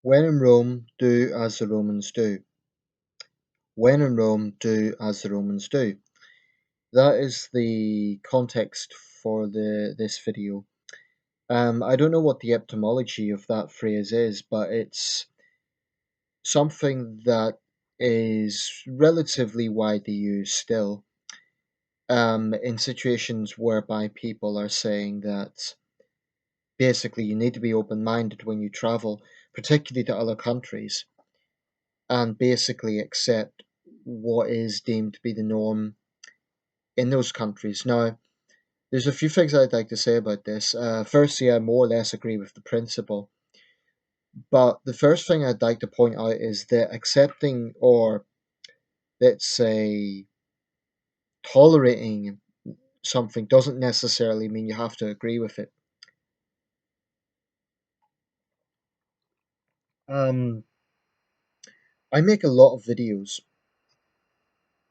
When in Rome, do as the Romans do. When in Rome, do as the Romans do. That is the context for this video. I don't know what the etymology of that phrase is, but it's something that is relatively widely used still in situations whereby people are saying that basically you need to be open-minded when you travel, particularly to other countries, and basically accept what is deemed to be the norm in those countries. Now, there's a few things I'd like to say about this. Firstly, I more or less agree with the principle, but the first thing I'd like to point out is that accepting, or let's say tolerating something, doesn't necessarily mean you have to agree with it. Um, I make a lot of videos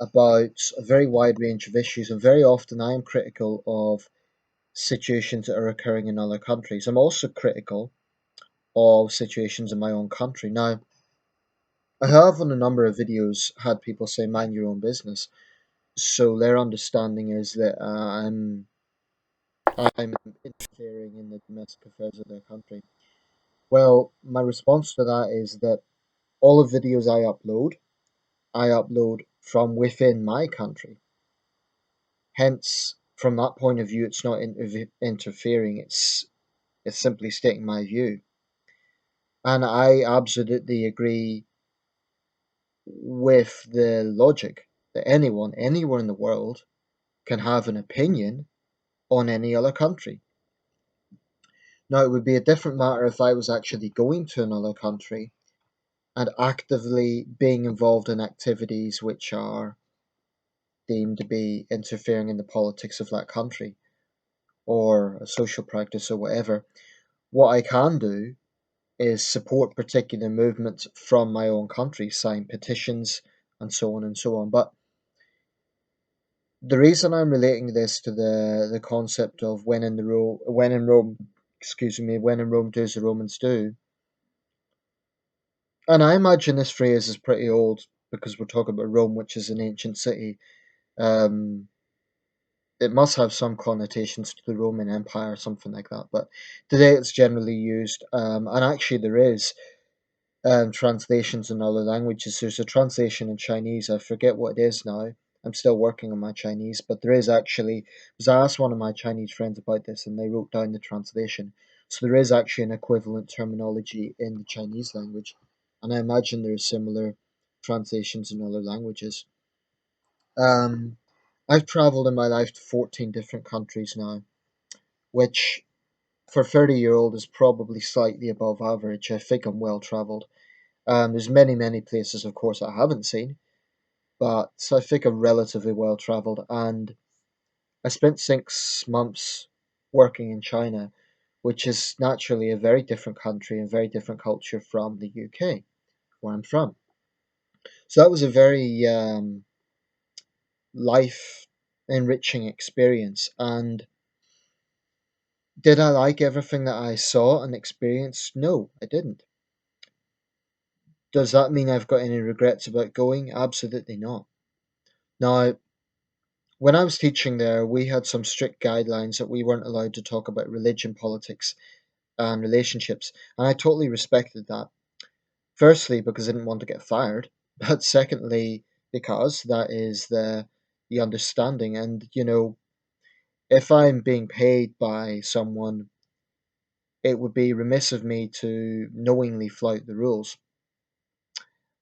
about a very wide range of issues, and very often I am critical of situations that are occurring in other countries. I'm also critical of situations in my own country. Now, I have on a number of videos had people say, mind your own business. So their understanding is that I'm interfering in the domestic affairs of their country. Well, my response to that is that all the videos I upload from within my country. Hence, from that point of view, it's not interfering. It's simply stating my view, and I absolutely agree with the logic that anyone, anywhere in the world, can have an opinion on any other country. Now, it would be a different matter if I was actually going to another country and actively being involved in activities which are deemed to be interfering in the politics of that country or a social practice or whatever. What I can do is support particular movements from my own country, sign petitions, and so on and so on. But the reason I'm relating this to the concept of when in Rome, excuse me, when in Rome do as the Romans do, and I imagine this phrase is pretty old because we're talking about Rome, which is an ancient city. Um, it must have some connotations to the Roman Empire or something like that. But today it's generally used, and actually there is translations in other languages. There's a translation in Chinese. I forget what it is now. I'm still working on my Chinese, but there is actually, because I asked one of my Chinese friends about this and they wrote down the translation. So there is actually an equivalent terminology in the Chinese language, and I imagine there are similar translations in other languages. Um, I've traveled in my life to 14 different countries now, which for a 30-year-old is probably slightly above average. I think I'm well traveled. There's many, many places, of course, I haven't seen, but I think I'm relatively well traveled. And I spent 6 months working in China, which is naturally a very different country and very different culture from the UK, where I'm from. So that was a very life enriching experience. And did I like everything that I saw and experienced? No, I didn't. Does that mean I've got any regrets about going? Absolutely not. Now, when I was teaching there, we had some strict guidelines that we weren't allowed to talk about religion, politics, and relationships, and I totally respected that. Firstly, because I didn't want to get fired, but secondly, because that is the understanding. And if I'm being paid by someone, it would be remiss of me to knowingly flout the rules.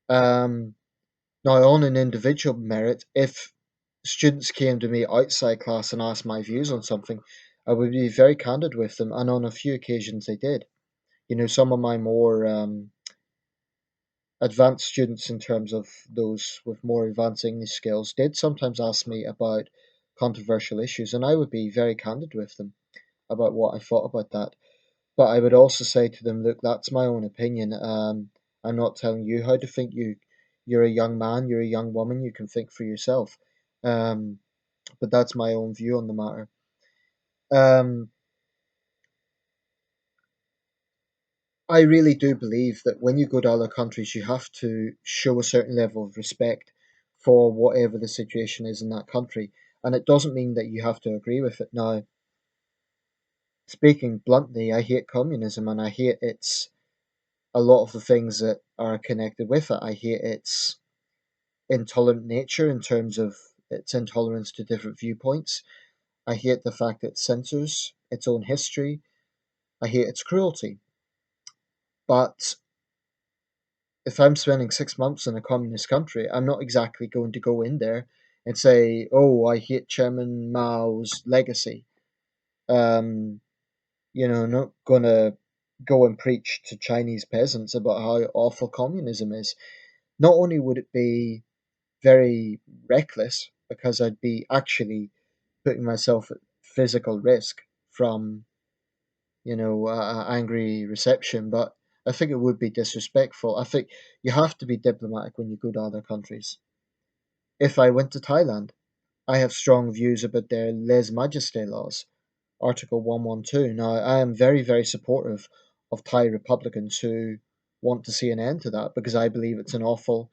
Um, Now, on an individual merit, if students came to me outside class and asked my views on something, I would be very candid with them, and on a few occasions they did. Some of my more advanced students, in terms of those with more advanced English skills, did sometimes ask me about controversial issues, and I would be very candid with them about what I thought about that. But I would also say to them, look, that's my own opinion. I'm not telling you how to think. You're a young man, you're a young woman, you can think for yourself. Um, but that's my own view on the matter. Um, I really do believe that when you go to other countries, you have to show a certain level of respect for whatever the situation is in that country. And it doesn't mean that you have to agree with it. Now, speaking bluntly, I hate communism and I hate its a lot of the things that are connected with it. I hate its intolerant nature in terms of its intolerance to different viewpoints. I hate the fact it censors its own history. I hate its cruelty. But if I'm spending 6 months in a communist country, I'm not exactly going to go in there and say, "Oh, I hate Chairman Mao's legacy." Um, not gonna go and preach to Chinese peasants about how awful communism is. Not only would it be very reckless because I'd be actually putting myself at physical risk from angry reception, but I think it would be disrespectful. I think you have to be diplomatic when you go to other countries. If I went to Thailand, I have strong views about their lèse majesté laws, Article 112. Now, I am very, very supportive of Thai Republicans who want to see an end to that because I believe it's an awful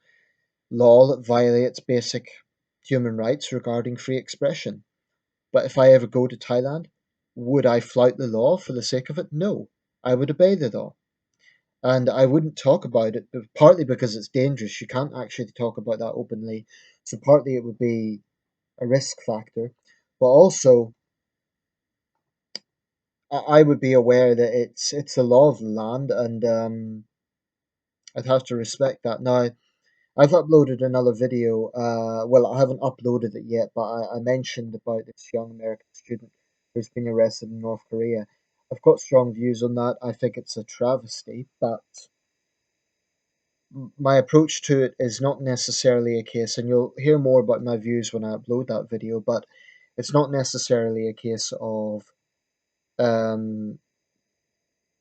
law that violates basic human rights regarding free expression. But if I ever go to Thailand, would I flout the law for the sake of it? No. I would obey the law. And I wouldn't talk about it, but partly because it's dangerous. You can't actually talk about that openly. So partly it would be a risk factor. But also I would be aware that it's the law of the land and I'd have to respect that. Now I've uploaded another video. Well, I haven't uploaded it yet, but I mentioned about this young American student who's been arrested in North Korea. I've got strong views on that. I think it's a travesty, but my approach to it is not necessarily a case, and you'll hear more about my views when I upload that video, but it's not necessarily a case of um,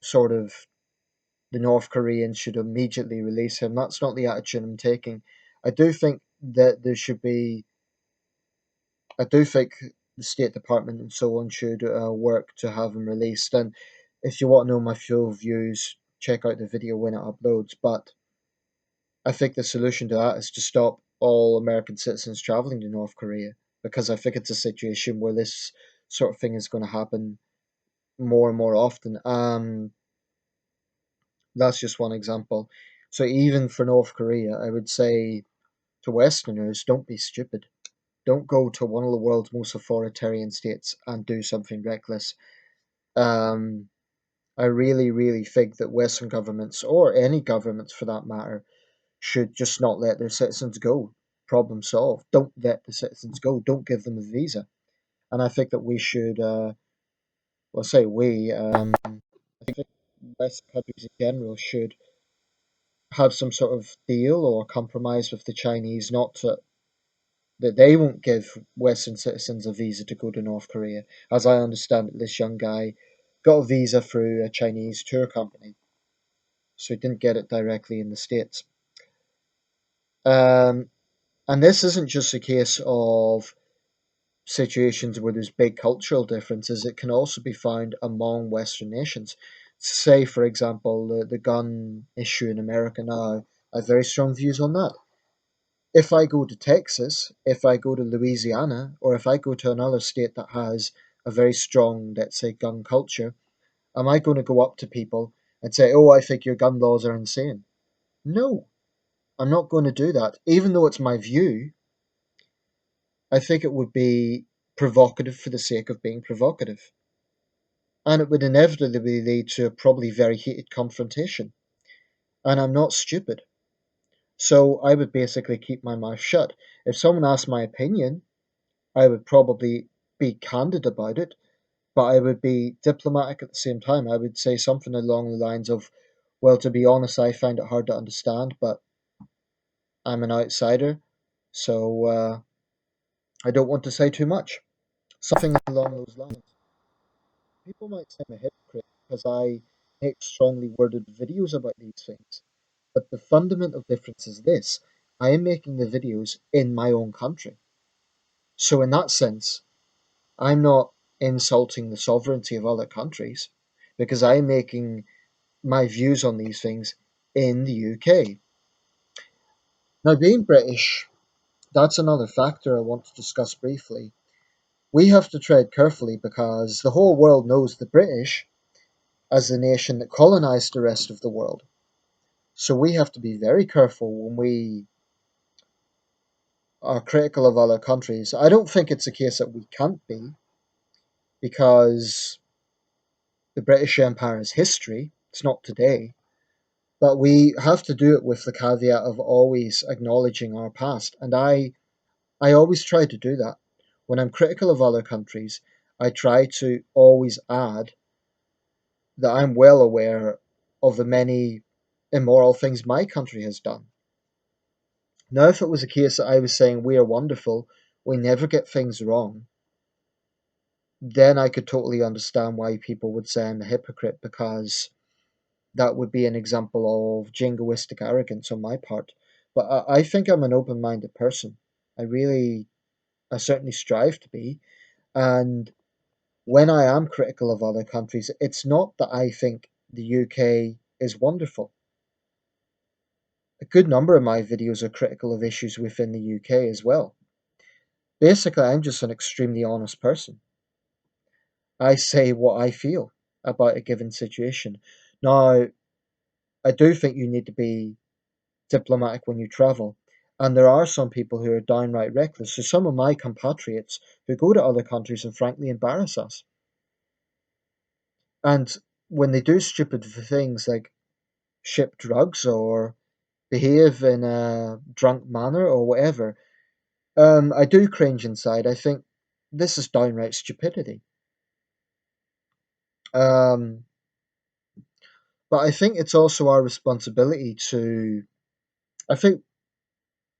sort of the North Koreans should immediately release him. That's not the attitude I'm taking. I do think that there should be I do think the State Department and so on should work to have him released. And if you want to know my full views, check out the video when it uploads. But I think the solution to that is to stop all American citizens traveling to North Korea because I think it's a situation where this sort of thing is going to happen more and more often. That's just one example. So even for North Korea, I would say to Westerners, don't be stupid. Don't go to one of the world's most authoritarian states and do something reckless. Um, I really, really think that Western governments, or any governments for that matter, should just not let their citizens go. Problem solved. Don't let the citizens go. Don't give them a visa. And I think that we should, well, say we, I think Western countries in general should have some sort of deal or compromise with the Chinese not to that they won't give Western citizens a visa to go to North Korea. As I understand it, this young guy got a visa through a Chinese tour company, so he didn't get it directly in the States. Um, and this isn't just a case of situations where there's big cultural differences, it can also be found among Western nations. Say, for example, the gun issue in America now, I have very strong views on that. If I go to Texas, if I go to Louisiana, or if I go to another state that has a very strong, let's say, gun culture, am I going to go up to people and say, oh, I think your gun laws are insane? No, I'm not going to do that. Even though it's my view, I think it would be provocative for the sake of being provocative. And it would inevitably lead to a probably very heated confrontation. And I'm not stupid. So I would basically keep my mouth shut. If someone asked my opinion, I would probably be candid about it, but I would be diplomatic at the same time. I would say something along the lines of, well, to be honest, I find it hard to understand, but I'm an outsider, so I don't want to say too much. Something along those lines. People might say I'm a hypocrite because I make strongly worded videos about these things, but the fundamental difference is this: I am making the videos in my own country. So, in that sense, I'm not insulting the sovereignty of other countries because I'm making my views on these things in the UK. Now, being British, that's another factor I want to discuss briefly. We have to tread carefully because the whole world knows the British as the nation that colonized the rest of the world. So we have to be very careful when we are critical of other countries. I don't think it's a case that we can't be because the British Empire is history, it's not today. But we have to do it with the caveat of always acknowledging our past. And I always try to do that. When I'm critical of other countries, I try to always add that I'm well aware of the many immoral things my country has done. Now, if it was a case that I was saying we are wonderful, we never get things wrong, then I could totally understand why people would say I'm a hypocrite because that would be an example of jingoistic arrogance on my part. But I think I'm an open minded person. I certainly strive to be. And when I am critical of other countries, it's not that I think the UK is wonderful. A good number of my videos are critical of issues within the UK as well. Basically, I'm just an extremely honest person. I say what I feel about a given situation. Now, I do think you need to be diplomatic when you travel. And there are some people who are downright reckless. So some of my compatriots who go to other countries and frankly embarrass us. And when they do stupid things like ship drugs or behave in a drunk manner or whatever, I do cringe inside. I think this is downright stupidity. Um, but I think it's also our responsibility to. I think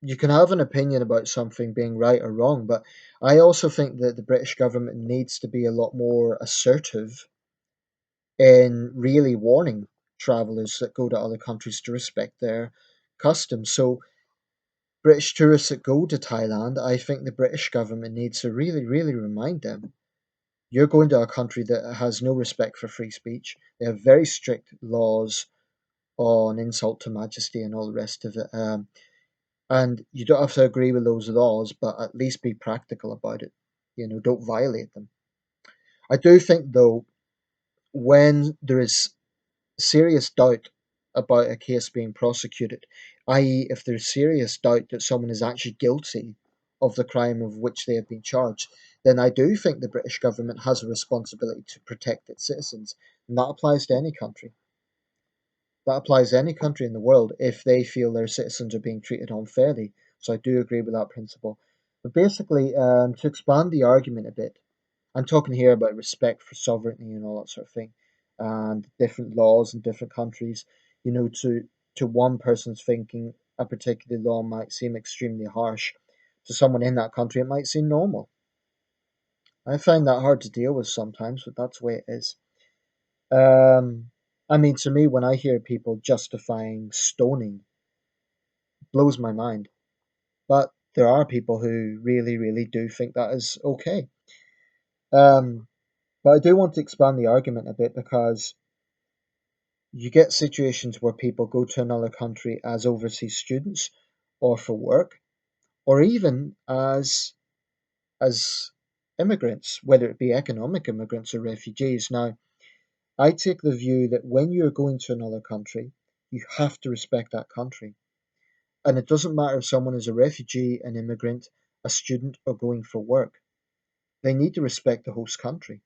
you can have an opinion about something being right or wrong, but I also think that the British government needs to be a lot more assertive in really warning travellers that go to other countries to respect their customs. So, British tourists that go to Thailand, I think the British government needs to really, really remind them you're going to a country that has no respect for free speech. They have very strict laws on insult to majesty and all the rest of it. And you don't have to agree with those laws, but at least be practical about it. Don't violate them. I do think, though, when there is serious doubt about a case being prosecuted, i.e., if there's serious doubt that someone is actually guilty of the crime of which they have been charged, then I do think the British government has a responsibility to protect its citizens. And that applies to any country. That applies to any country in the world if they feel their citizens are being treated unfairly. So I do agree with that principle. But basically, to expand the argument a bit, I'm talking here about respect for sovereignty and all that sort of thing, and different laws in different countries. To one person's thinking, a particular law might seem extremely harsh. To someone in that country, it might seem normal. I find that hard to deal with sometimes, but that's the way it is. Um, I mean, to me, when I hear people justifying stoning, it blows my mind. But there are people who really, really do think that is okay. Um, but I do want to expand the argument a bit because you get situations where people go to another country as overseas students or for work or even as immigrants, whether it be economic immigrants or refugees. Now, I take the view that when you're going to another country, you have to respect that country. And it doesn't matter if someone is a refugee, an immigrant, a student, or going for work. They need to respect the host country.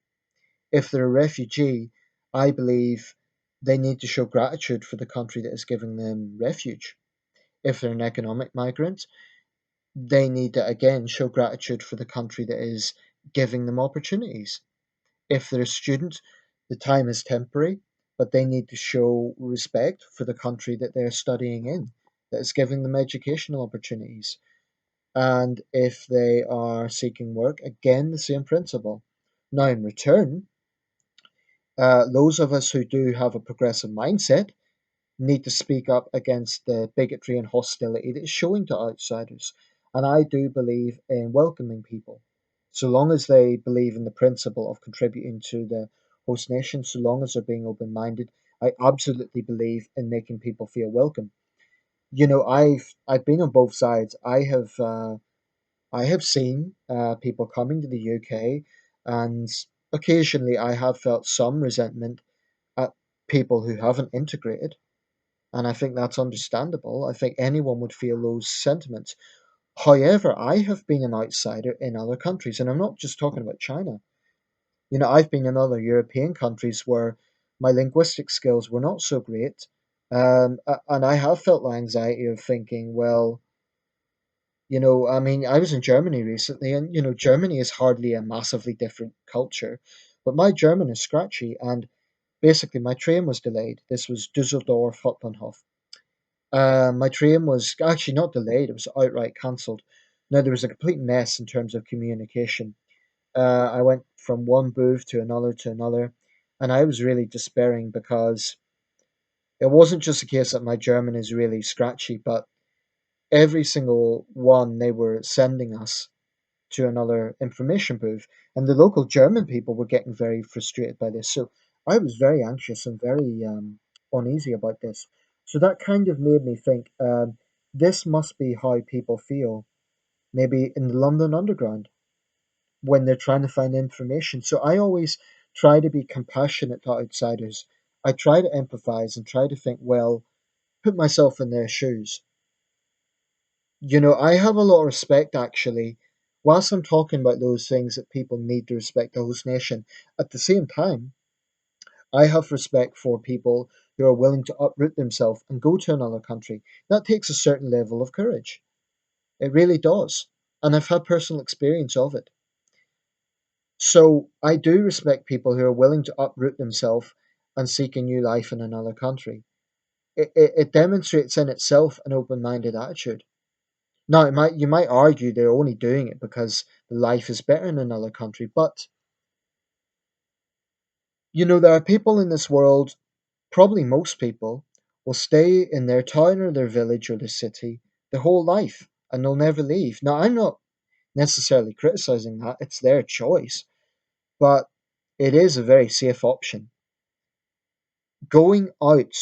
If they're a refugee, I believe they need to show gratitude for the country that is giving them refuge. If they're an economic migrant, they need to again show gratitude for the country that is giving them opportunities. If they're a student, the time is temporary, but they need to show respect for the country that they're studying in, that is giving them educational opportunities. And if they are seeking work, again, the same principle. Now, in return, those of us who do have a progressive mindset need to speak up against the bigotry and hostility that is showing to outsiders. And I do believe in welcoming people, so long as they believe in the principle of contributing to the host nation, so long as they're being open minded I absolutely believe in making people feel welcome. I've been on both sides. I have seen people coming to the UK, and occasionally I have felt some resentment at people who haven't integrated, and I think that's understandable. I think anyone would feel those sentiments. However, I have been an outsider in other countries, and I'm not just talking about China. I've been in other European countries where my linguistic skills were not so great, and I have felt the anxiety of thinking, well, I mean, I was in Germany recently, and Germany is hardly a massively different culture, but my German is scratchy, and basically my train was delayed. This was Dusseldorf Hauptbahnhof. My train was actually not delayed; it was outright cancelled. Now there was a complete mess in terms of communication. I went from one booth to another, and I was really despairing because it wasn't just a case that my German is really scratchy, but every single one they were sending us to another information booth, and the local German people were getting very frustrated by this. So I was very anxious and very uneasy about this. So that kind of made me think this must be how people feel, maybe in the London Underground when they're trying to find information. So I always try to be compassionate to outsiders. I try to empathize and try to think, well, put myself in their shoes. I have a lot of respect actually. Whilst I'm talking about those things that people need to respect the host nation, at the same time, I have respect for people who are willing to uproot themselves and go to another country. That takes a certain level of courage. It really does. And I've had personal experience of it. So I do respect people who are willing to uproot themselves and seek a new life in another country. It demonstrates in itself an open minded attitude. Now, you might argue they're only doing it because life is better in another country, but there are people in this world, probably most people, will stay in their town or their village or their city their whole life and they'll never leave. Now, I'm not necessarily criticizing that, it's their choice, but it is a very safe option. Going out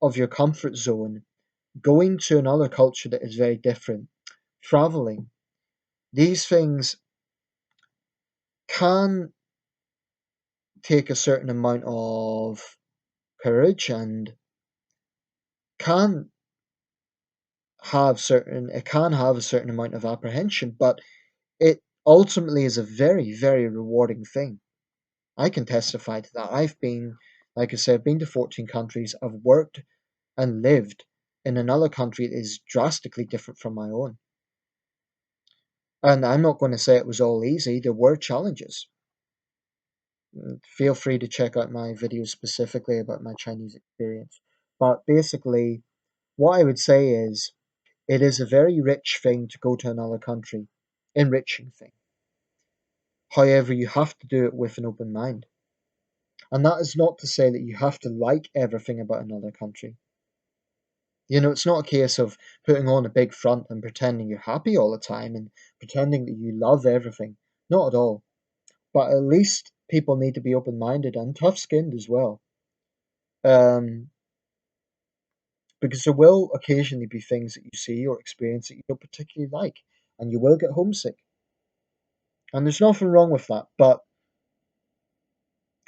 of your comfort zone, going to another culture that is very different, traveling, these things can take a certain amount of courage and can it can have a certain amount of apprehension, but it ultimately is a very, very rewarding thing. I can testify to that. Like I said, I've been to 14 countries. I've worked and lived in another country that is drastically different from my own. And I'm not going to say it was all easy. There were challenges. Feel free to check out my video specifically about my Chinese experience. But basically, what I would say is it is a very rich thing to go to another country, enriching thing. However, you have to do it with an open mind. And that is not to say that you have to like everything about another country. It's not a case of putting on a big front and pretending you're happy all the time and pretending that you love everything. Not at all. But at least people need to be open minded and tough skinned as well. Um, because there will occasionally be things that you see or experience that you don't particularly like, and you will get homesick. And there's nothing wrong with that. But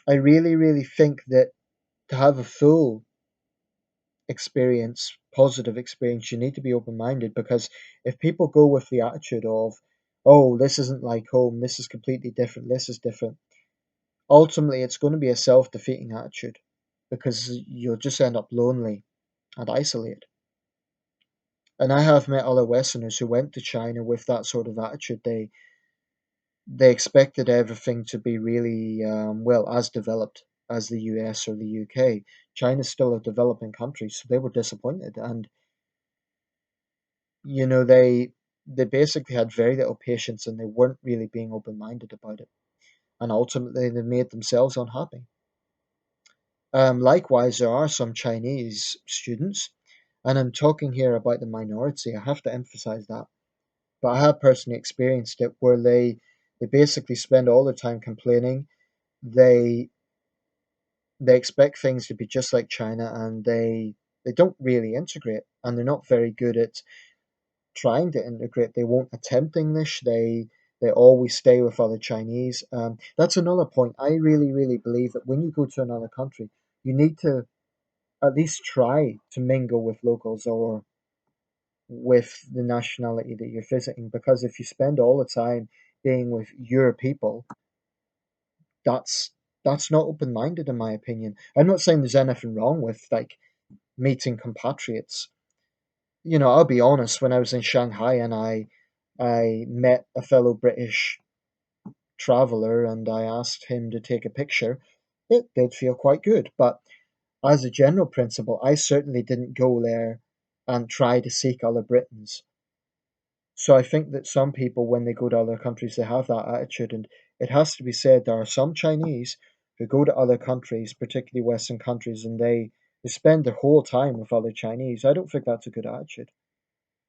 I really, really think that to have a full experience, positive experience, you need to be open minded because if people go with the attitude of, oh, this isn't like home, this is completely different, this is different, ultimately it's going to be a self defeating attitude because you'll just end up lonely and isolated. And I have met other Westerners who went to China with that sort of attitude. They expected everything to be really well as developed as the US or the UK. China's still a developing country, so they were disappointed. And they basically had very little patience and they weren't really being open minded about it. And ultimately, they made themselves unhappy. Likewise, there are some Chinese students, and I'm talking here about the minority. I have to emphasize that. But I have personally experienced it where they basically spend all their time complaining. They they expect things to be just like China, and they don't really integrate, and they're not very good at trying to integrate. They won't attempt English. They always stay with other Chinese. That's another point. I really believe that when you go to another country, you need to at least try to mingle with locals or with the nationality that you're visiting. Because if you spend all the time being with your people, that's that's not open minded in my opinion. I'm not saying there's anything wrong with like meeting compatriots. You know, I'll be honest, when I was in Shanghai and I met a fellow British traveler and I asked him to take a picture, it did feel quite good. But as a general principle, I certainly didn't go there and try to seek other Britons. So I think that some people, when they go to other countries, they have that attitude. And it has to be said, there are some Chinese who go to other countries, particularly Western countries, and they spend their whole time with other Chinese. I don't think that's a good attitude.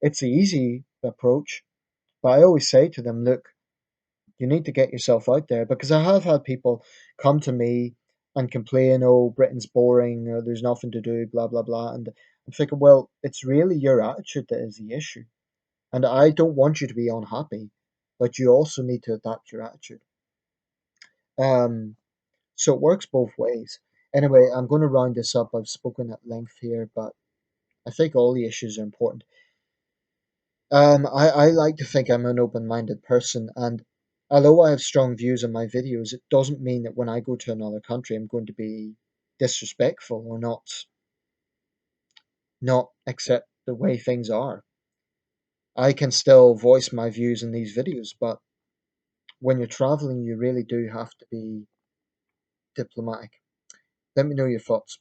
It's the easy approach, but I always say to them, look, you need to get yourself out there because I have had people come to me and complain, oh, Britain's boring, or there's nothing to do, blah, blah, blah. And I'm thinking, well, it's really your attitude that is the issue. And I don't want you to be unhappy, but you also need to adapt your attitude. Um, so it works both ways. Anyway, I'm going to round this up. I've spoken at length here, but I think all the issues are important. I like to think I'm an open-minded person, and although I have strong views on my videos, it doesn't mean that when I go to another country, I'm going to be disrespectful or not accept the way things are. I can still voice my views in these videos, but when you're traveling, you really do have to be diplomatic. Let me know your thoughts.